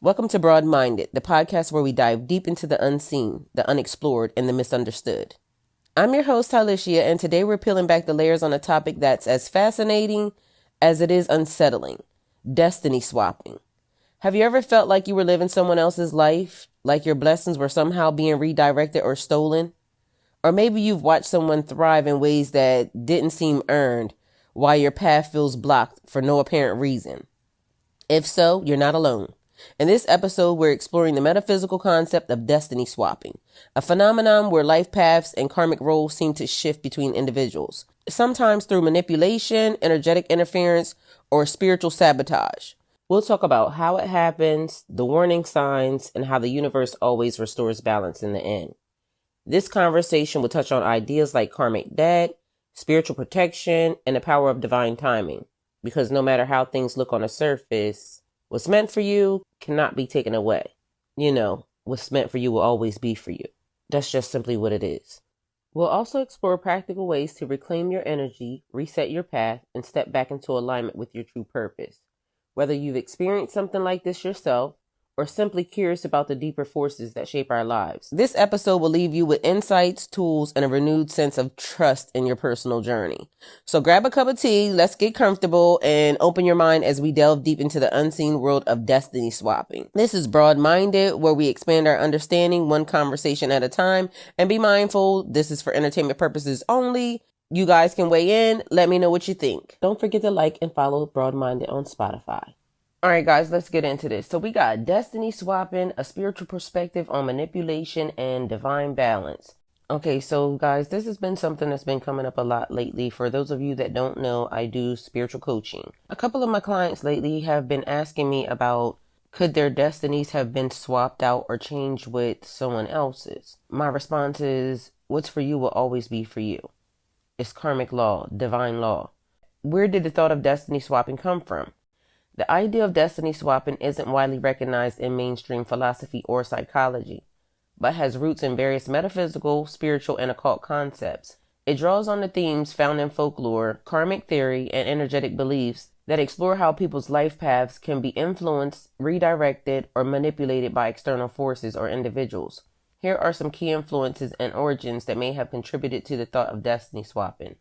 Welcome to Broad Minded, the podcast where we dive deep into the unseen, the unexplored, and the misunderstood. I'm your host, Tylishia, and today we're peeling back the layers on a topic that's as fascinating as it is unsettling: destiny swapping. Have you ever felt like you were living someone else's life, like your blessings were somehow being redirected or stolen? Or maybe you've watched someone thrive in ways that didn't seem earned, while your path feels blocked for no apparent reason. If so, you're not alone. In this episode, we're exploring the metaphysical concept of destiny swapping, a phenomenon where life paths and karmic roles seem to shift between individuals, sometimes through manipulation, energetic interference, or spiritual sabotage. We'll talk about how it happens, the warning signs, and how the universe always restores balance in the end. This conversation will touch on ideas like karmic debt, spiritual protection, and the power of divine timing. Because no matter how things look on the surface, what's meant for you cannot be taken away. You know, what's meant for you will always be for you. That's just simply what it is. We'll also explore practical ways to reclaim your energy, reset your path, and step back into alignment with your true purpose. Whether you've experienced something like this yourself, or simply curious about the deeper forces that shape our lives, this episode will leave you with insights, tools, and a renewed sense of trust in your personal journey. So grab a cup of tea, let's get comfortable, and open your mind as we delve deep into the unseen world of destiny swapping. This is Broad Minded, where we expand our understanding one conversation at a time. And be mindful, this is for entertainment purposes only. You guys can weigh in. Let me know what you think. Don't forget to like and follow Broad Minded on Spotify. All right, guys, let's get into this. So we got destiny swapping, a spiritual perspective on manipulation and divine balance. Okay, so guys, this has been something that's been coming up a lot lately. For those of you that don't know, I do spiritual coaching. A couple of my clients lately have been asking me about, could their destinies have been swapped out or changed with someone else's? My response is, what's for you will always be for you. It's karmic law, divine law. Where did the thought of destiny swapping come from? The idea of destiny swapping isn't widely recognized in mainstream philosophy or psychology, but has roots in various metaphysical, spiritual, and occult concepts. It draws on the themes found in folklore, karmic theory, and energetic beliefs that explore how people's life paths can be influenced, redirected, or manipulated by external forces or individuals. Here are some key influences and origins that may have contributed to the thought of destiny swapping.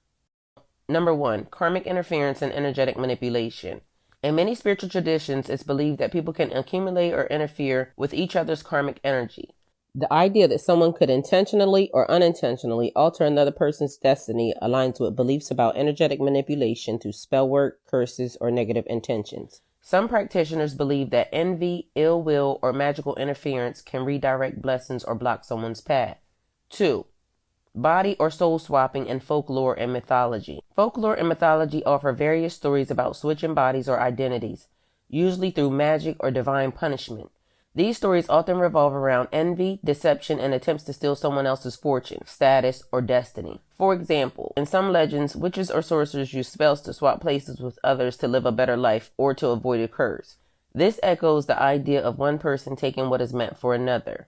Number 1, karmic interference and energetic manipulation. In many spiritual traditions, it's believed that people can accumulate or interfere with each other's karmic energy. The idea that someone could intentionally or unintentionally alter another person's destiny aligns with beliefs about energetic manipulation through spell work, curses, or negative intentions. Some practitioners believe that envy, ill will, or magical interference can redirect blessings or block someone's path. 2. Body or soul swapping in folklore and mythology. Folklore and mythology offer various stories about switching bodies or identities, usually through magic or divine punishment. These stories often revolve around envy, deception, and attempts to steal someone else's fortune, status, or destiny. For example, in some legends, witches or sorcerers use spells to swap places with others to live a better life or to avoid a curse. This echoes the idea of one person taking what is meant for another.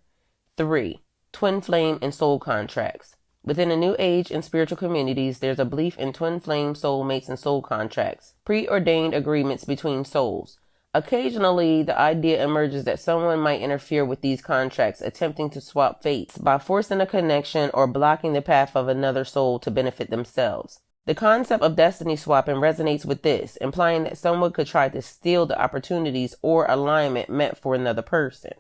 3. Twin flame and soul contracts. Within the New Age and spiritual communities, there's a belief in twin flame soulmates and soul contracts, preordained agreements between souls. Occasionally, the idea emerges that someone might interfere with these contracts, attempting to swap fates by forcing a connection or blocking the path of another soul to benefit themselves. The concept of destiny swapping resonates with this, implying that someone could try to steal the opportunities or alignment meant for another person.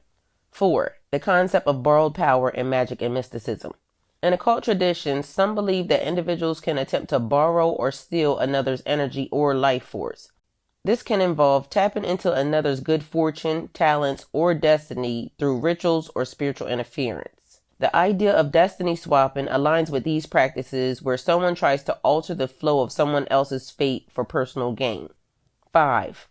4. The concept of borrowed power in magic and mysticism. In occult traditions, some believe that individuals can attempt to borrow or steal another's energy or life force. This can involve tapping into another's good fortune, talents, or destiny through rituals or spiritual interference. The idea of destiny swapping aligns with these practices, where someone tries to alter the flow of someone else's fate for personal gain. 5.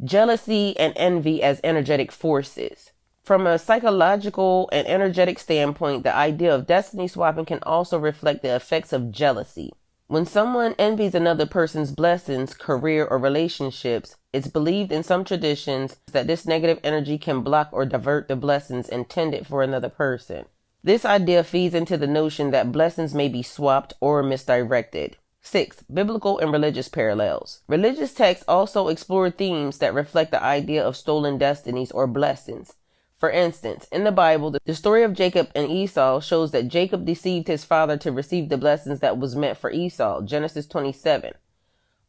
Jealousy and envy as energetic forces. From a psychological and energetic standpoint, the idea of destiny swapping can also reflect the effects of jealousy. When someone envies another person's blessings, career, or relationships, it's believed in some traditions that this negative energy can block or divert the blessings intended for another person. This idea feeds into the notion that blessings may be swapped or misdirected. Sixth, biblical and religious parallels. Religious texts also explore themes that reflect the idea of stolen destinies or blessings. For instance, in the Bible, the story of Jacob and Esau shows that Jacob deceived his father to receive the blessings that was meant for Esau, Genesis 27.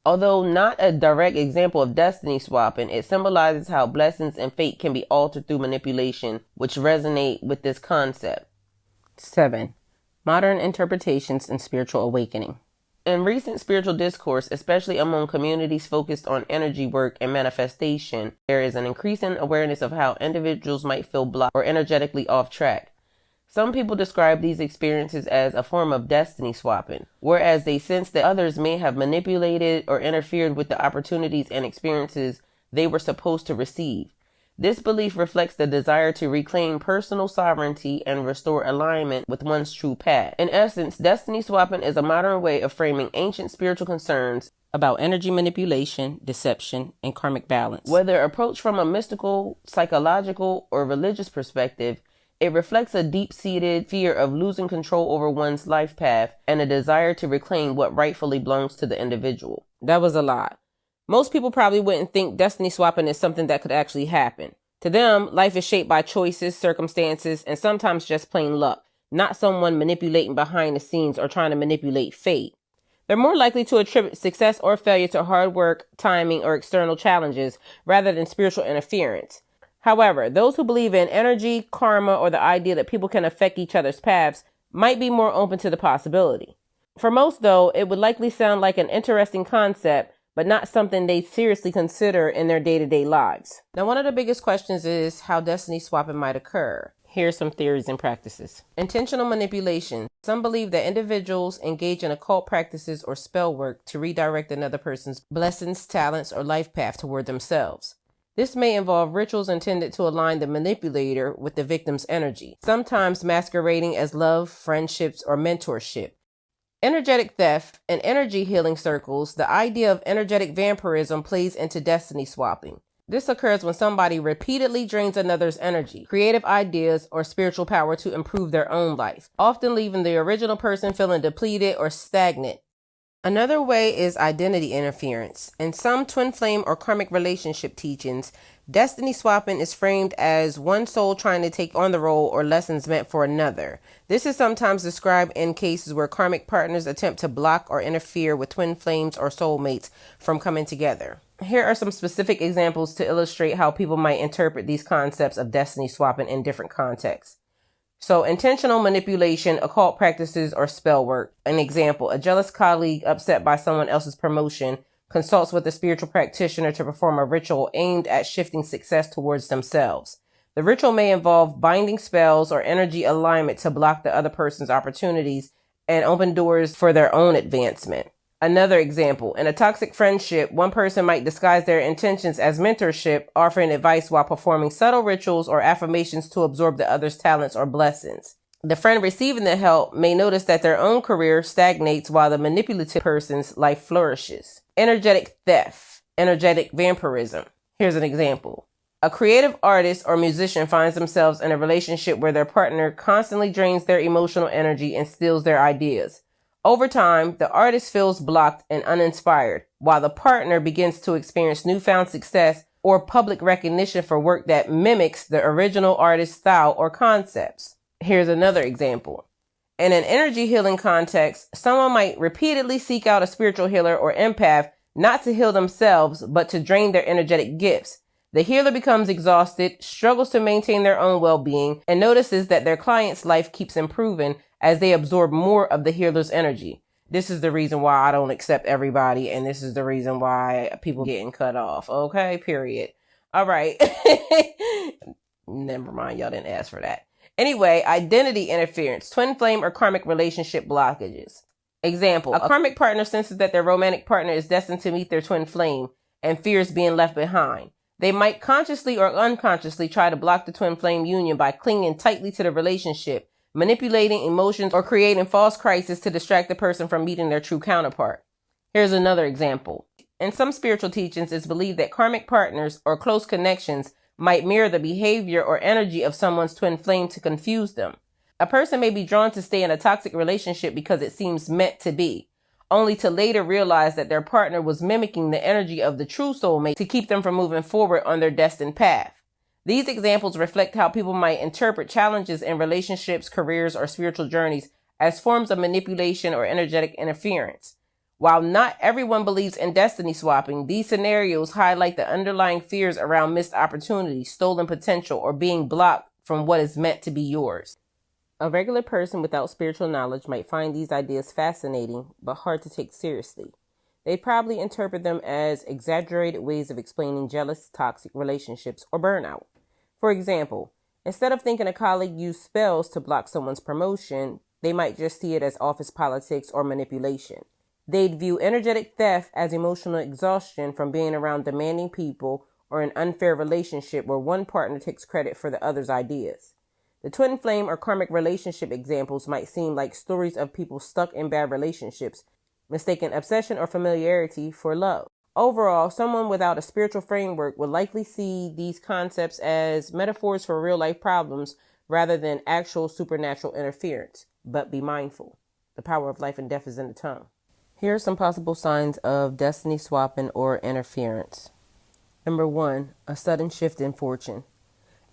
Although not a direct example of destiny swapping, it symbolizes how blessings and fate can be altered through manipulation, which resonate with this concept. 7. Modern interpretations and spiritual awakening. In recent spiritual discourse, especially among communities focused on energy work and manifestation, there is an increasing awareness of how individuals might feel blocked or energetically off track. Some people describe these experiences as a form of destiny swapping, whereas they sense that others may have manipulated or interfered with the opportunities and experiences they were supposed to receive. This belief reflects the desire to reclaim personal sovereignty and restore alignment with one's true path. In essence, destiny swapping is a modern way of framing ancient spiritual concerns about energy manipulation, deception, and karmic balance. Whether approached from a mystical, psychological, or religious perspective, it reflects a deep-seated fear of losing control over one's life path and a desire to reclaim what rightfully belongs to the individual. That was a lot. Most people probably wouldn't think destiny swapping is something that could actually happen. To them, life is shaped by choices, circumstances, and sometimes just plain luck, not someone manipulating behind the scenes or trying to manipulate fate. They're more likely to attribute success or failure to hard work, timing, or external challenges rather than spiritual interference. However, those who believe in energy, karma, or the idea that people can affect each other's paths might be more open to the possibility. For most, though, it would likely sound like an interesting concept, but not something they seriously consider in their day-to-day lives. Now, one of the biggest questions is how destiny swapping might occur. Here's some theories and practices. Intentional manipulation. Some believe that individuals engage in occult practices or spell work to redirect another person's blessings, talents, or life path toward themselves. This may involve rituals intended to align the manipulator with the victim's energy, sometimes masquerading as love, friendships, or mentorship. Energetic theft. In energy healing circles, the idea of energetic vampirism plays into destiny swapping. This occurs when somebody repeatedly drains another's energy, creative ideas, or spiritual power to improve their own life, often leaving the original person feeling depleted or stagnant. Another way is identity interference. In some twin flame or karmic relationship teachings, destiny swapping is framed as one soul trying to take on the role or lessons meant for another. This is sometimes described in cases where karmic partners attempt to block or interfere with twin flames or soulmates from coming together. Here are some specific examples to illustrate how people might interpret these concepts of destiny swapping in different contexts. So, intentional manipulation, occult practices, or spell work. An example, a jealous colleague upset by someone else's promotion consults with a spiritual practitioner to perform a ritual aimed at shifting success towards themselves. The ritual may involve binding spells or energy alignment to block the other person's opportunities and open doors for their own advancement. Another example, in a toxic friendship, one person might disguise their intentions as mentorship, offering advice while performing subtle rituals or affirmations to absorb the other's talents or blessings. The friend receiving the help may notice that their own career stagnates while the manipulative person's life flourishes. Energetic theft, energetic vampirism. Here's an example. A creative artist or musician finds themselves in a relationship where their partner constantly drains their emotional energy and steals their ideas. Over time, the artist feels blocked and uninspired, while the partner begins to experience newfound success or public recognition for work that mimics the original artist's style or concepts. Here's another example. In an energy healing context, someone might repeatedly seek out a spiritual healer or empath not to heal themselves, but to drain their energetic gifts. The healer becomes exhausted, struggles to maintain their own well-being, and notices that their client's life keeps improving as they absorb more of the healer's energy. This is the reason why I don't accept everybody, and this is the reason why people getting cut off. Okay, period. All right. Never mind, y'all didn't ask for that. Anyway, identity interference, twin flame or karmic relationship blockages. Example, a karmic partner senses that their romantic partner is destined to meet their twin flame and fears being left behind. They might consciously or unconsciously try to block the twin flame union by clinging tightly to the relationship, manipulating emotions, or creating false crises to distract the person from meeting their true counterpart. Here's another example. In some spiritual teachings, it's believed that karmic partners or close connections might mirror the behavior or energy of someone's twin flame to confuse them. A person may be drawn to stay in a toxic relationship because it seems meant to be. only to later realize that their partner was mimicking the energy of the true soulmate to keep them from moving forward on their destined path. These examples reflect how people might interpret challenges in relationships, careers, or spiritual journeys as forms of manipulation or energetic interference. While not everyone believes in destiny swapping, these scenarios highlight the underlying fears around missed opportunities, stolen potential, or being blocked from what is meant to be yours. A regular person without spiritual knowledge might find these ideas fascinating, but hard to take seriously. They probably interpret them as exaggerated ways of explaining jealous, toxic relationships or burnout. For example, instead of thinking a colleague used spells to block someone's promotion, they might just see it as office politics or manipulation. They'd view energetic theft as emotional exhaustion from being around demanding people or an unfair relationship where one partner takes credit for the other's ideas. The twin flame or karmic relationship examples might seem like stories of people stuck in bad relationships, mistaking obsession or familiarity for love. Overall, someone without a spiritual framework would likely see these concepts as metaphors for real-life problems rather than actual supernatural interference. But be mindful. The power of life and death is in the tongue. Here are some possible signs of destiny swapping or interference. Number 1, a sudden shift in fortune.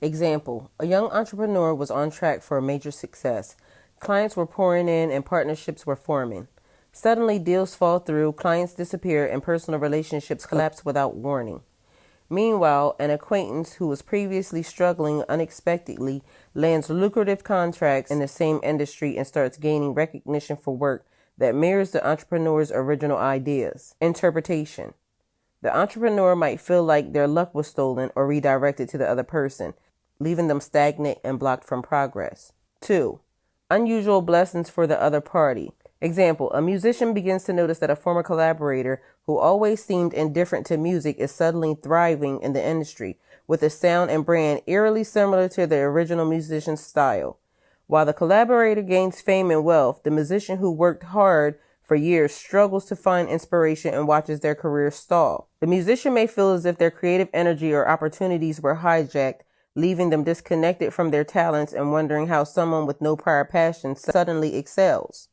Example, a young entrepreneur was on track for a major success. Clients were pouring in and partnerships were forming. Suddenly, deals fall through, clients disappear, and personal relationships collapse without warning. Meanwhile, an acquaintance who was previously struggling unexpectedly lands lucrative contracts in the same industry and starts gaining recognition for work that mirrors the entrepreneur's original ideas. Interpretation. The entrepreneur might feel like their luck was stolen or redirected to the other person, leaving them stagnant and blocked from progress. 2. Unusual blessings for the other party. Example, a musician begins to notice that a former collaborator who always seemed indifferent to music is suddenly thriving in the industry with a sound and brand eerily similar to the original musician's style. While the collaborator gains fame and wealth, the musician who worked hard for years struggles to find inspiration and watches their career stall. The musician may feel as if their creative energy or opportunities were hijacked, leaving them disconnected from their talents and wondering how someone with no prior passion suddenly excels.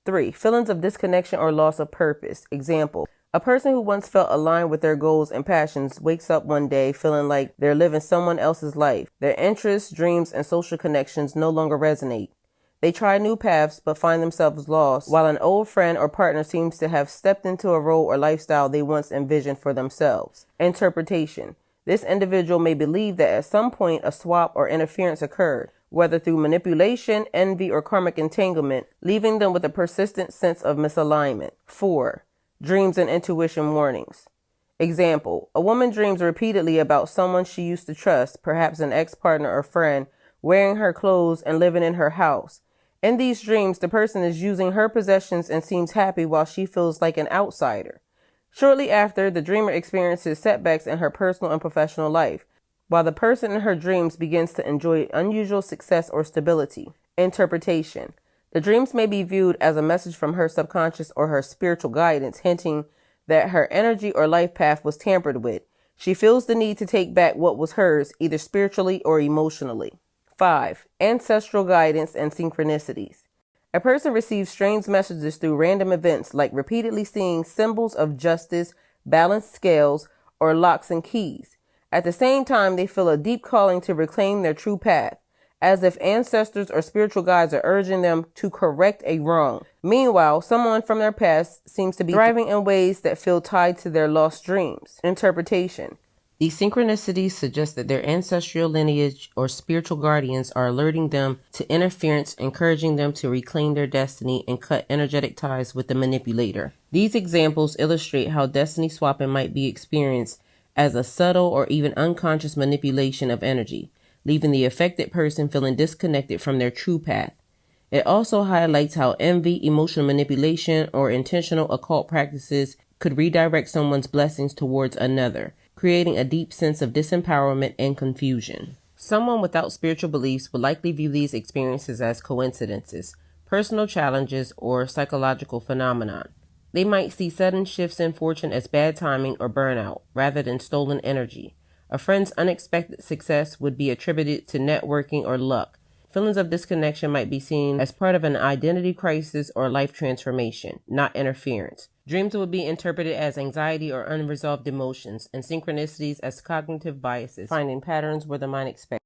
3. Feelings of disconnection or loss of purpose. Example, a person who once felt aligned with their goals and passions wakes up one day feeling like they're living someone else's life. Their interests, dreams, and social connections no longer resonate. They try new paths but find themselves lost, while an old friend or partner seems to have stepped into a role or lifestyle they once envisioned for themselves. Interpretation. This individual may believe that at some point a swap or interference occurred, whether through manipulation, envy, or karmic entanglement, leaving them with a persistent sense of misalignment. 4. Dreams and intuition warnings. Example, a woman dreams repeatedly about someone she used to trust, perhaps an ex-partner or friend, wearing her clothes and living in her house. In these dreams, the person is using her possessions and seems happy while she feels like an outsider. Shortly after, the dreamer experiences setbacks in her personal and professional life, while the person in her dreams begins to enjoy unusual success or stability. Interpretation. The dreams may be viewed as a message from her subconscious or her spiritual guidance, hinting that her energy or life path was tampered with. She feels the need to take back what was hers, either spiritually or emotionally. 5. Ancestral guidance and synchronicities. A person receives strange messages through random events, like repeatedly seeing symbols of justice, balanced scales, or locks and keys. At the same time, they feel a deep calling to reclaim their true path, as if ancestors or spiritual guides are urging them to correct a wrong. Meanwhile, someone from their past seems to be thriving in ways that feel tied to their lost dreams. Interpretation. These synchronicities suggest that their ancestral lineage or spiritual guardians are alerting them to interference, encouraging them to reclaim their destiny and cut energetic ties with the manipulator. These examples illustrate how destiny swapping might be experienced as a subtle or even unconscious manipulation of energy, leaving the affected person feeling disconnected from their true path. It also highlights how envy, emotional manipulation, or intentional occult practices could redirect someone's blessings towards another, creating a deep sense of disempowerment and confusion. Someone without spiritual beliefs would likely view these experiences as coincidences, personal challenges, or psychological phenomenon. They might see sudden shifts in fortune as bad timing or burnout, rather than stolen energy. A friend's unexpected success would be attributed to networking or luck, Feelings of disconnection might be seen as part of an identity crisis or life transformation, not interference. Dreams will be interpreted as anxiety or unresolved emotions, and synchronicities as cognitive biases, finding patterns where the mind expects.